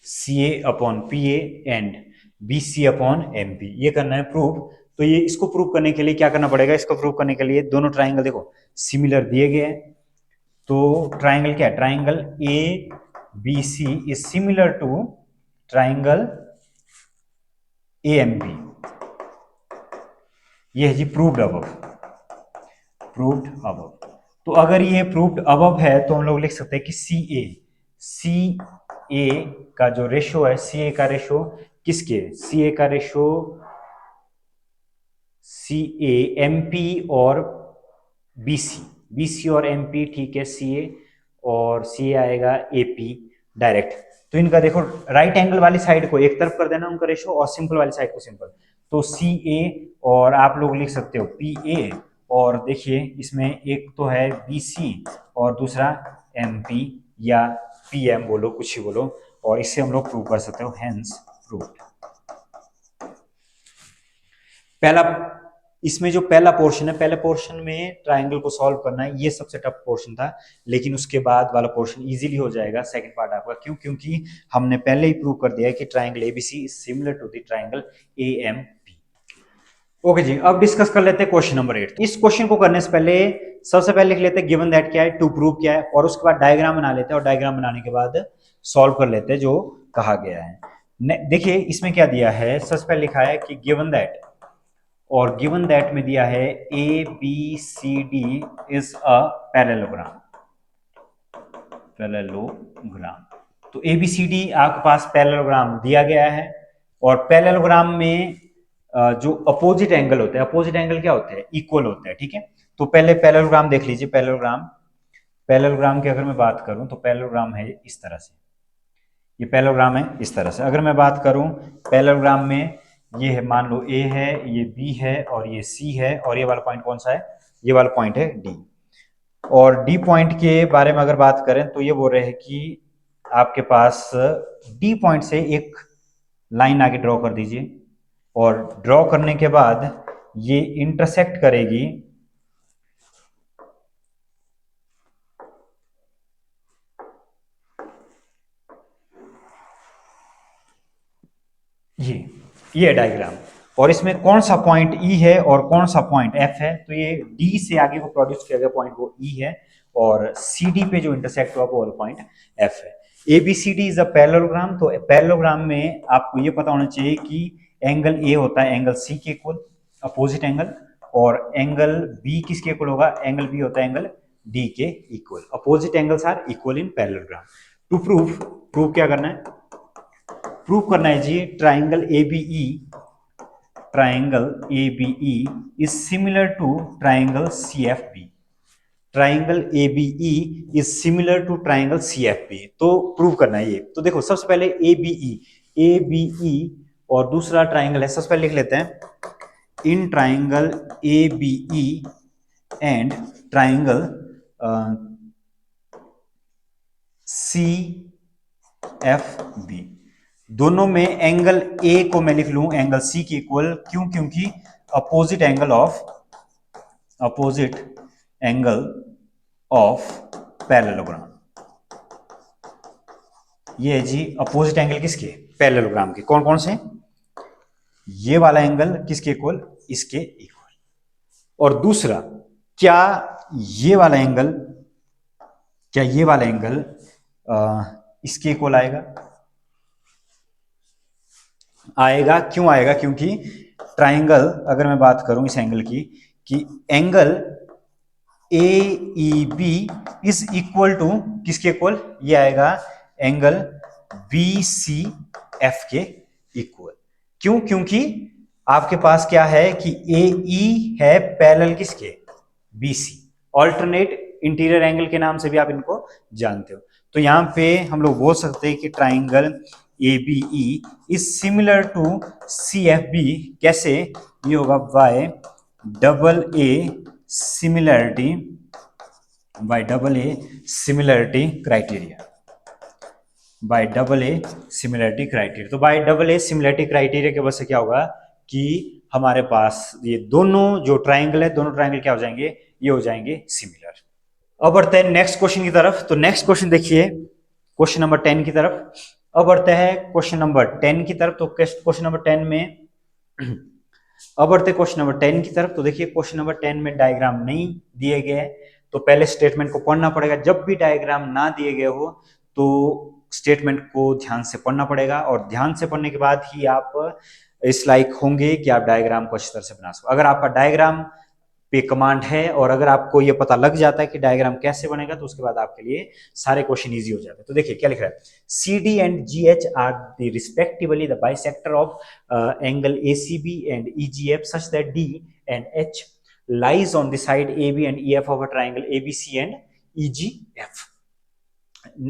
C A upon P A and B C upon M P, ये करना है प्रूव। तो ये इसको प्रूव करने के लिए क्या करना पड़ेगा, इसको प्रूव करने के लिए दोनों ट्राइंगल देखो सिमिलर दिए गए हैं। तो ट्राइंगल क्या है, triangle A B C is similar to triangle A M P, ये है जी प्रूव्ड अबव, प्रूव्ड अबव। तो अगर ये प्रूव्ड अबव है तो हम लोग लिख सकते हैं कि सी ए का जो रेशो है, सी ए का रेशो किसके, सी ए का ratio C A M P और बी सी, बी सी और एम पी, ठीक है, सी ए और सी ए आएगा ए पी डायरेक्ट। तो इनका देखो राइट एंगल वाली साइड को एक तरफ कर देना उनका रेशो और सिंपल वाली साइड को सिंपल, तो सी ए और आप लोग लिख सकते हो पी ए, और देखिए इसमें एक तो है बी सी और दूसरा एम पी या पी एम बोलो, कुछ ही बोलो, और इससे हम लोग प्रूव कर सकते हो, हेंस प्रूव। पहला, इसमें जो पहला पोर्शन है, पहले पोर्शन में ट्राइंगल को सॉल्व करना है, ये सबसे टफ पोर्शन था, लेकिन उसके बाद वाला पोर्शन इजीली हो जाएगा सेकंड पार्ट आपका। क्यों? क्योंकि हमने पहले ही प्रूव कर दिया है कि triangle ABC is similar to the triangle A M P. Okay जी, अब डिस्कस कर लेते हैं क्वेश्चन नंबर 8। इस क्वेश्चन को करने से पहले सबसे पहले लिख लेते हैं गिवन दैट क्या है, टू प्रूव क्या है, और उसके बाद डायग्राम बना लेते हैं, और डायग्राम बनाने के बाद सॉल्व कर लेते हैं जो कहा गया है। देखिए इसमें क्या दिया है, सबसे पहले लिखा है कि गिवन दैट, और गिवन दैट में दिया है A B C D is a parallelogram, parallelogram. तो ए बी सी डी आपके पास पैरेललोग्राम दिया गया है, और पैरेललोग्राम में जो अपोजिट एंगल होते हैं, अपोजिट एंगल क्या होते हैं, इक्वल होते हैं, ठीक है। तो पहले पैरेललोग्राम देख लीजिए, पैरेललोग्राम, पैरेललोग्राम की अगर मैं बात करूं तो पैरेललोग्राम है इस तरह से, ये पैरेललोग्राम है इस तरह से। अगर मैं बात करूं पैरेललोग्राम में, ये है मान लो ए है, ये बी है और ये सी है, और ये वाला पॉइंट कौन सा है, ये वाला पॉइंट है डी। और डी पॉइंट के बारे में अगर बात करें तो ये बोल रहे हैं कि आपके पास डी पॉइंट से एक लाइन आगे ड्रॉ कर दीजिए, और ड्रॉ करने के बाद ये इंटरसेक्ट करेगी ये डायग्राम, और इसमें कौन सा पॉइंट ई है और कौन सा पॉइंट एफ है, तो ये डी से आगे को प्रोड्यूस किया गया पॉइंट वो ई है, और सी डी पे जो इंटरसेक्ट हुआ वो वाला पॉइंट एफ है। A B C D is a parallelogram, तो पैरेललोग्राम में आपको ये पता होना चाहिए कि एंगल ए होता है एंगल सी के इक्वल, अपोजिट एंगल, और एंगल बी किसके इक्वल होगा, एंगल बी होता है एंगल डी के equal. Opposite angles are equal in parallelogram. To prove, prove क्या करना है, प्रूव करना है जी triangle ABE, triangle ABE is similar to triangle CFB, triangle ABE is similar to triangle CFB. तो प्रूव करना है ये। तो देखो सबसे पहले एबीई, एबीई और दूसरा ट्राइंगल है, सबसे पहले लिख लेते हैं in triangle ABE and triangle C F B, दोनों में एंगल ए को मैं लिख लूं एंगल सी के इक्वल। क्यों? क्योंकि अपोजिट एंगल ऑफ पैरेललोग्राम, ये है जी अपोजिट एंगल किसके, पैरेललोग्राम के। कौन कौन से, ये वाला एंगल किसके इक्वल, इसके इक्वल। और दूसरा, क्या ये वाला एंगल, क्या ये वाला एंगल इसके इक्वल आएगा, आएगा। क्यों आएगा, क्योंकि ट्राइंगल, अगर मैं बात करूं इस एंगल की, कि angle A E B is equal to किसके इक्वल, ये आएगा एंगल बी सी एफ के इक्वल। क्यों? क्योंकि आपके पास क्या है कि ए ई है पैरेलल किसके, B C, alternate interior angle के नाम से भी आप इनको जानते हो। तो यहां पे हम लोग बोल सकते हैं कि triangle ABE is similar to CFB। कैसे, ये होगा by double A similarity, by double A similarity criteria, by double A similarity criteria. तो by double A similarity criteria की वजह से क्या होगा कि हमारे पास ये दोनों जो ट्राइंगल है, दोनों ट्राइंगल क्या हो जाएंगे, ये हो जाएंगे सिमिलर। अब बढ़ते हैं नेक्स्ट क्वेश्चन की तरफ। तो नेक्स्ट क्वेश्चन देखिए, क्वेश्चन नंबर 10 की तरफ। अब बढ़ते हैं क्वेश्चन नंबर 10 की तरफ। तो क्वेश्चन नंबर 10 में अब बढ़ते क्वेश्चन नंबर 10 की तरफ। तो देखिए क्वेश्चन नंबर 10 में डायग्राम नहीं दिए गए, तो पहले स्टेटमेंट को पढ़ना पड़ेगा। जब भी डायग्राम ना दिए गए हो तो स्टेटमेंट को ध्यान से पढ़ना पड़ेगा, और ध्यान से पढ़ने के बाद ही आप इस लायक होंगे कि आप डायग्राम को अच्छी तरह से बना सको। अगर आपका डायग्राम पे कमांड है और अगर आपको ये पता लग जाता है कि डायग्राम कैसे बनेगा, तो उसके बाद आपके लिए सारे क्वेश्चन इजी हो जाते हैं। तो देखिए क्या लिख रहा है, C D and G H are the respectively the bisector of angle A C B and E G F such that D and H lies on the side AB and EF of a triangle ABC and EGF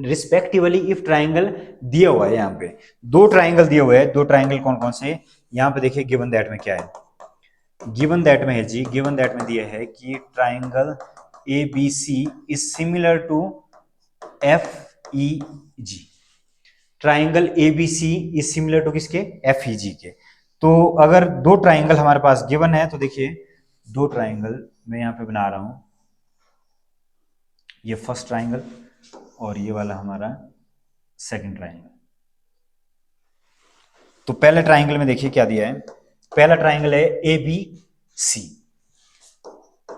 respectively if triangle दिया हुआ है। यहाँ पे दो triangle दिए हुए हैं, दो ट्राइंगल कौन कौन से, यहाँ पे देखिए गिवन दैट में क्या है, गिवन दैट में है जी, गिवन दैट में दिया है कि triangle ABC is similar to FEG। Triangle ABC is similar to किसके, FEG के। तो अगर दो ट्राइंगल हमारे पास गिवन है तो देखिए दो ट्राइंगल मैं यहां पे बना रहा हूं, ये फर्स्ट ट्राइंगल और ये वाला हमारा सेकंड ट्राइंगल। तो पहले ट्राइंगल में देखिए क्या दिया है, पहला ट्राइंगल है ABC,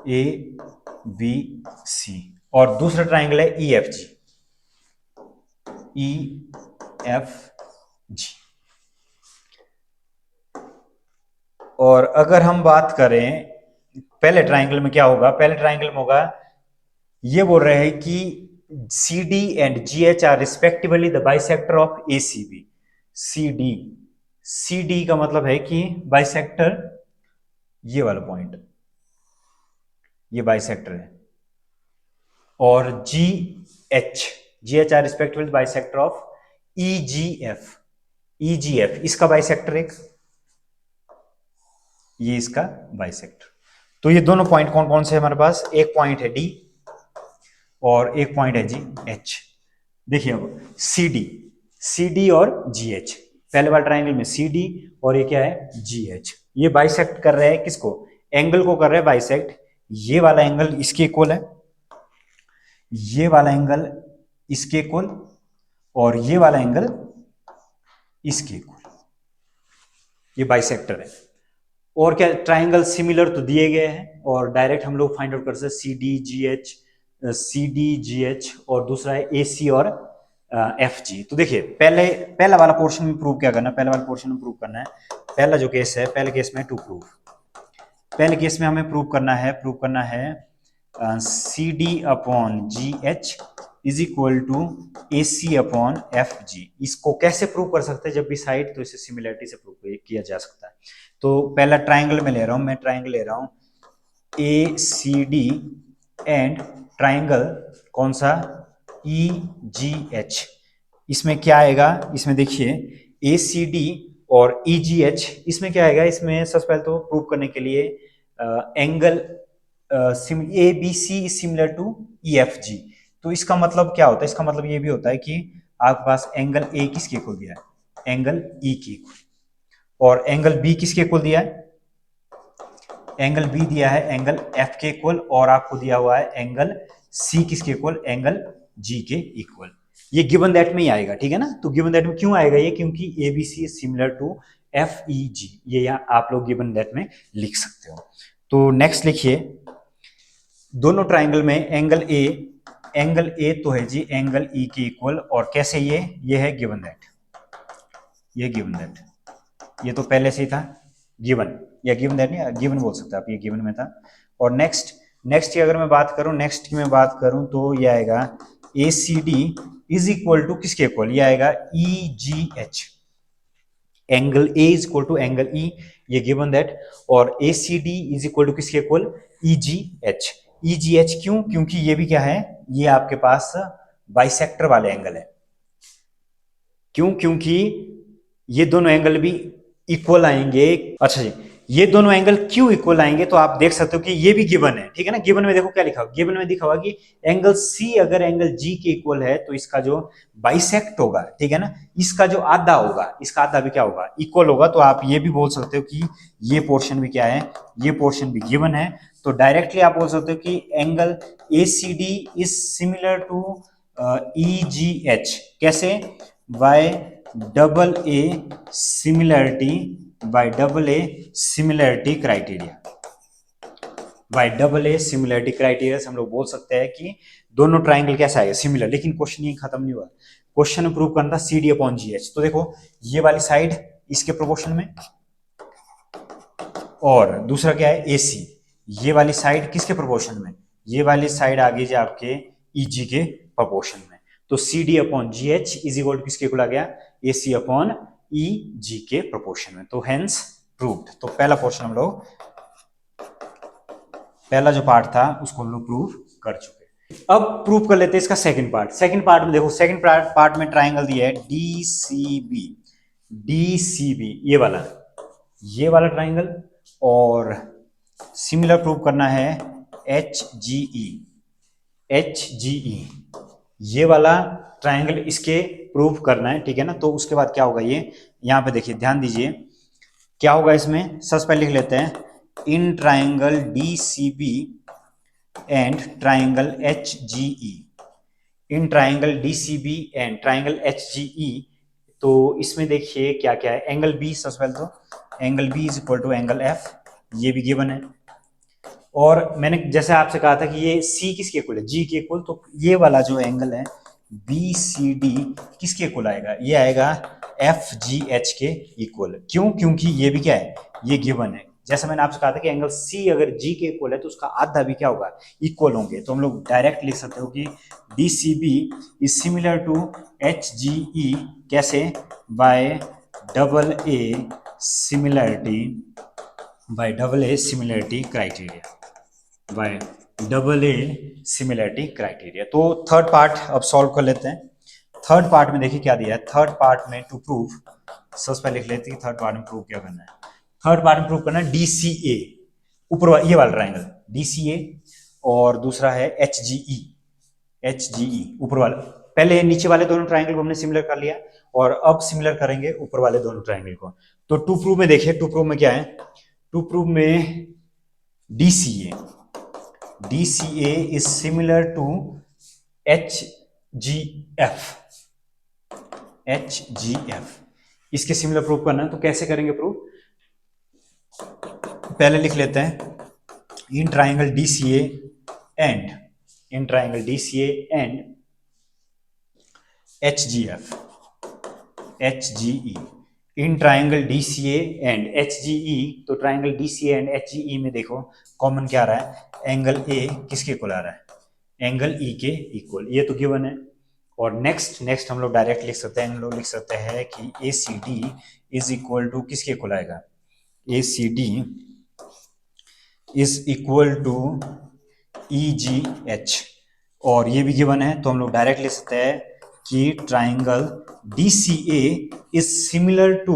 ABC और दूसरा ट्राइंगल है EFG, EFG। और अगर हम बात करें पहले ट्राइंगल में क्या होगा, पहले ट्राइंगल में होगा, ये बोल रहे हैं कि CD and GH are respectively the bisector of ACB। CD का मतलब है कि बाइसेक्टर, ये वाला पॉइंट ये बाइसेक्टर है, और GH are respectively bisector of EGF इसका बाइसेक्टर एक, ये इसका बाइसेक्टर। तो ये दोनों पॉइंट कौन कौन से हमारे पास, एक पॉइंट है D और एक पॉइंट है जी H। देखिए अब CD और GH, पहले वाले ट्राइंगल में CD और ये क्या है GH, ये बाइसेक्ट कर रहे हैं किसको, एंगल को कर रहे हैं बाइसेक्ट। ये वाला एंगल इसके इक्वल है, ये वाला एंगल इसके इक्वल और ये वाला एंगल इसके इक्वल, ये बाइसेक्टर है। और क्या ट्राइंगल सिमिलर तो दिए गए हैं और डायरेक्ट हम लोग फाइंड आउट कर सकते हैं CD GH और दूसरा है AC और FG। तो देखिए पहला वाला पोर्शन में प्रूव क्या करना है, पहला वाला पोर्शन में प्रूव करना है, पहला जो केस है, पहले केस में टू प्रूव, पहले केस में हमें प्रूव करना है CD upon GH is equal to AC upon FG। इसको कैसे प्रूव कर सकते हैं, जब भी साइड तो इसे सिमिलरिटी से प्रूव किया जा सकता है। तो पहला ट्राइंगल में ले रहा हूं, मैं ट्राइंगल ले रहा हूं ACD एंड ट्राइंगल कौन सा EGH। इसमें क्या आएगा, इसमें देखिए ACD और EGH, इसमें क्या आएगा, इसमें सबसे पहले तो प्रूव करने के लिए angle ABC similar to EFG। तो इसका मतलब क्या होता है, इसका मतलब ये भी होता है कि आपके पास एंगल A किसके इक्वल दिया है, एंगल E के इक्वल, और एंगल B किसके इक्वल दिया है, एंगल B दिया है एंगल F के इक्वल, और आपको दिया हुआ है एंगल C किसके इक्वल, एंगल G के इक्वल। ये गिवन दैट में ही आएगा, ठीक है ना। तो गिवन दैट में क्यों आएगा ये, क्योंकि ABC सिमिलर टू FEG, ये यहाँ आप लोग गिवन दैट में लिख सकते हो। तो नेक्स्ट लिखिए, दोनों ट्राइंगल में एंगल A तो है जी एंगल E के इक्वल, और कैसे ये है गिवन दैट, ये गिवन दैट, ये तो पहले से ही था गिवन, या गिवन दैट नहीं, गिवन बोल सकते आप, ये गिवन में था। और नेक्स्ट की अगर मैं बात करूं तो ये आएगा ACD इज इक्वल टू किसके इक्वल, ये आएगा EGH, angle A is equal to angle E, ये गिवन दैट, और ACD इज इक्वल टू किसके इक्वल, EGH क्यों, क्योंकि ये भी क्या है, ये आपके पास बाइसेक्टर वाले एंगल है। क्यों, क्योंकि ये दोनों एंगल भी इक्वल आएंगे। अच्छा जी, ये दोनों एंगल क्यों इक्वल आएंगे, तो आप देख सकते हो कि ये भी गिवन है, ठीक है ना। गिवन में देखो क्या लिखा, गिवन में दिखा हुआ कि एंगल C अगर एंगल G के इक्वल है तो इसका जो बाइसेक्ट होगा, ठीक है ना, इसका जो आधा होगा, इसका आधा भी क्या होगा, इक्वल होगा। तो आप ये भी बोल सकते हो कि ये पोर्शन भी क्या है, ये पोर्शन भी गिवन है। तो डायरेक्टली आप बोल सकते हो कि angle ACD is similar to EGH, कैसे, by double A similarity criteria, by double A similarity criteria से हम लोग बोल सकते हैं कि दोनों ट्राइंगल कैसा आएगा, सिमिलर। लेकिन क्वेश्चन ये खत्म नहीं हुआ, क्वेश्चन में प्रूव करना था CD अपॉन GH। तो देखो ये वाली साइड इसके प्रोपोर्शन में, और दूसरा क्या है AC, ये वाली साइड किसके प्रोपोर्शन में, ये वाली साइड आगे जा आपके EG के प्रोपोर्शन में। तो CD upon GH is equal to किसके इक्वल आ गया, AC अपॉन EG के प्रोपोर्शन में। तो हेंस प्रूव्ड। तो पहला पोर्शन हम लोग पहला जो पार्ट था उसको हम लोग प्रूव कर चुके। अब प्रूव कर लेते हैं इसका सेकंड पार्ट। सेकंड पार्ट में देखो, सेकंड पार्ट में ट्राइंगल दिया है डीसीबी, डीसीबी ये वाला ट्राइंगल, और सिमिलर प्रूव करना है एच जी ई, एच जी ई ये वाला ट्राइंगल इसके प्रूव करना है, ठीक है ना। तो उसके बाद क्या होगा, ये यहाँ पे देखिए, ध्यान दीजिए क्या होगा इसमें। सबसे पहले लिख लेते हैं in triangle D C B and triangle H G E, in triangle D C B and triangle H G E. तो इसमें देखिए क्या क्या है, एंगल बी, सबसे पहले तो angle B is equal to angle F, ये भी गिवन है। और मैंने जैसे आपसे कहा था कि ये सी किसके इक्वल है, जी के इक्वल, तो ये वाला जो एंगल है बी सी डी किसके इक्वल आएगा, ये आएगा एफ जी एच के इक्वल। क्यों, क्योंकि ये भी क्या है, ये गिवन है। जैसा मैंने आपसे कहा था कि एंगल सी अगर जी के इक्वल है तो उसका आधा भी क्या होगा, इक्वल होंगे। तो हम लोग डायरेक्ट लिख सकते हो कि D C B is similar to H G E, कैसे, by double A similarity, by double A similarity criteria, by double A similarity criteria. तो थर्ड पार्ट अब सॉल्व कर लेते हैं। थर्ड पार्ट में देखिए क्या दिया है। थर्ड पार्ट में टू प्रूव, सबसे पहले लिख लेते हैं थर्ड पार्ट में प्रूव क्या करना है। थर्ड पार्ट में प्रूव करना है डी सी ए, ऊपर ये वाला ट्राइंगल डी सी ए, और दूसरा है एच जी ई, एच जी ई ऊपर वाला। पहले नीचे वाले दोनों ट्राइंगल को हमने सिमिलर कर लिया, और अब सिमिलर करेंगे ऊपर वाले दोनों ट्राइंगल को। तो टू प्रूव में देखिए, टू प्रूव में क्या है, टू प्रूव में D C A, DCA is similar to HGF, HGF इसके सिमिलर प्रूव करना है। तो कैसे करेंगे प्रूव, पहले लिख लेते हैं in triangle DCA and, in triangle DCA and HGF, HGE, in triangle DCA and HGE। तो ट्राइंगल DCA एंड HGE में देखो कॉमन क्या आ रहा है, एंगल ए किसके इक्वल आ रहा है, एंगल ई के इक्वल, ये तो गिवन है। और नेक्स्ट हम लोग डायरेक्ट लिख सकते हैं, हम लोग लिख सकते हैं कि A C D is equal to किसके इक्वल आएगा, A C D is equal to E G H, और ये भी गिवन है। तो हम लोग डायरेक्ट लिख सकते हैं कि triangle D C A is similar to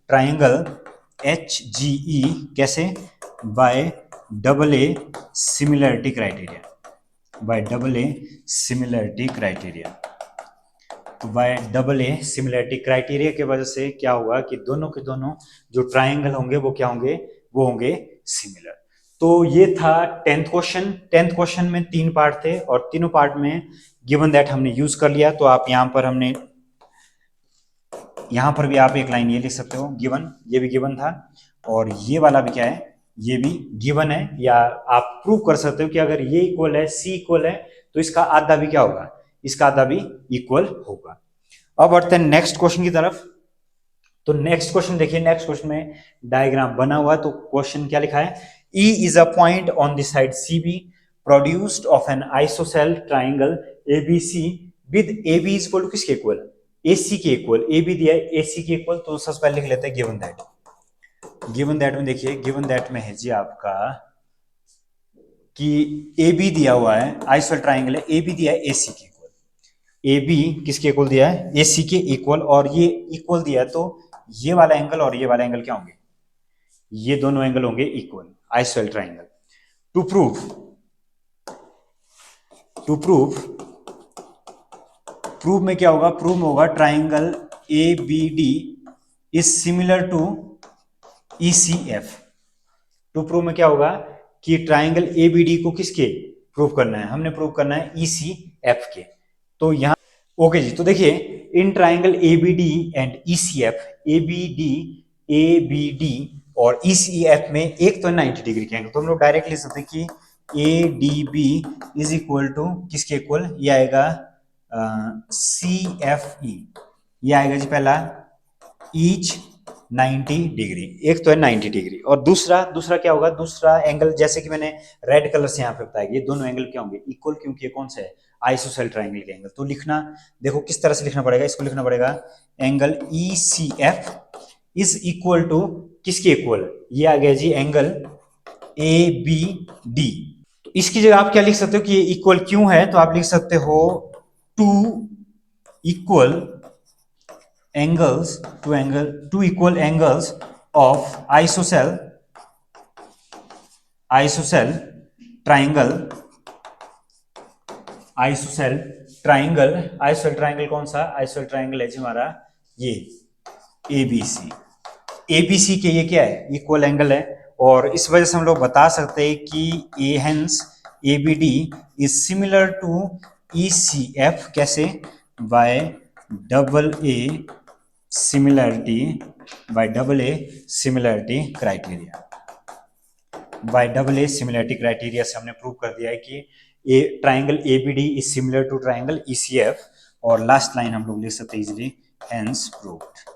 triangle H G E, कैसे, by double A similarity criteria, by double A similarity criteria. तो by double A similarity criteria की वजह से क्या होगा कि दोनों के दोनों जो ट्राइंगल होंगे वो क्या होंगे, वो होंगे सिमिलर। तो ये था 10th क्वेश्चन। 10th क्वेश्चन में 3 पार्ट थे, और तीनों पार्ट में गिवन दैट हमने यूज कर लिया। तो आप यहाँ पर हमने, यहाँ पर भी आप एक लाइन ये लिख सकते हो गिवन, ये भी गिवन था, और ये वाला भी क्या है, ये भी गिवन है। या आप प्रूव कर सकते हो कि अगर ये इक्वल है, सी इक्वल है, तो इसका आधा भी क्या होगा, इसका आधा भी इक्वल होगा। अब बढ़ते हैं नेक्स्ट क्वेश्चन की तरफ। तो नेक्स्ट क्वेश्चन देखिए, नेक्स्ट क्वेश्चन में डायग्राम बना हुआ। तो क्वेश्चन क्या लिखा है, E is a point on the side CB produced of an isosceles triangle ABC with AB is equal to किसके इक्वल, AC के इक्वल। AB दिया है AC के इक्वल, तो सबसे पहले लिख लेते हैं गिवन दैट। गिवन दैट में देखिए, गिवन दैट में है जी आपका कि AB दिया हुआ है, आइसोसेलेस ट्राइंगल है, AB दिया है AC के इक्वल। AB किसके इक्वल दिया है, AC के इक्वल, और ये इक्वल दिया है, तो ये वाला एंगल और ये वाला एंगल क्या होंगे, ये दोनों एंगल होंगे equal, isosceles triangle. To prove में क्या होगा, प्रूव में होगा triangle ABD is similar to ECF। To prove में क्या होगा कि ट्राइंगल ABD को किसके प्रूव करना है, हमने प्रूव करना है ECF के। तो यहां ओके जी। तो देखिए in triangle ABD and ECF, ABD और ECF में एक तो 90 डिग्री के एंगल, तो हम लोग डायरेक्ट लिख सकते हैं कि ADB इज इक्वल टू किसके इक्वल, ये आएगा CFE, ये आएगा जी पहला ईच 90 डिग्री, एक तो है 90 डिग्री, और दूसरा क्या होगा, दूसरा एंगल जैसे कि मैंने रेड कलर से यहाँ पे बताया, ये दोनों एंगल क्या होंगे, इक्वल, क्योंकि ये कौन सा है, आइसोसेलेस ट्राइंगल के एंगल। तो लिखना देखो किस तरह से लिखना पड़ेगा, इसको लिखना पड़ेगा angle ECF is equal to किसके इक्वल, ये आ गया जी एंगल ए बी डी। तो इसकी जगह आप क्या लिख सकते हो कि ये इक्वल क्यों है, तो आप लिख सकते हो two equal angles, two equal angles of isosceles triangle, isosceles triangle कौन सा, आइसोसेल ट्राइंगल है जी हमारा ये एबीसी। एबीसी के ये क्या है, इक्वल एंगल है, और इस वजह से हम लोग बता सकते हैं कि a hence ABD is similar to ECF, कैसे, by double A similarity, criteria. By double A similarity criteria से हमने प्रूव कर दिया है कि a triangle ABD is similar to triangle ECF, और लास्ट लाइन हम लोग लिख सकते हैं इजीली, हेंस प्रूव्ड।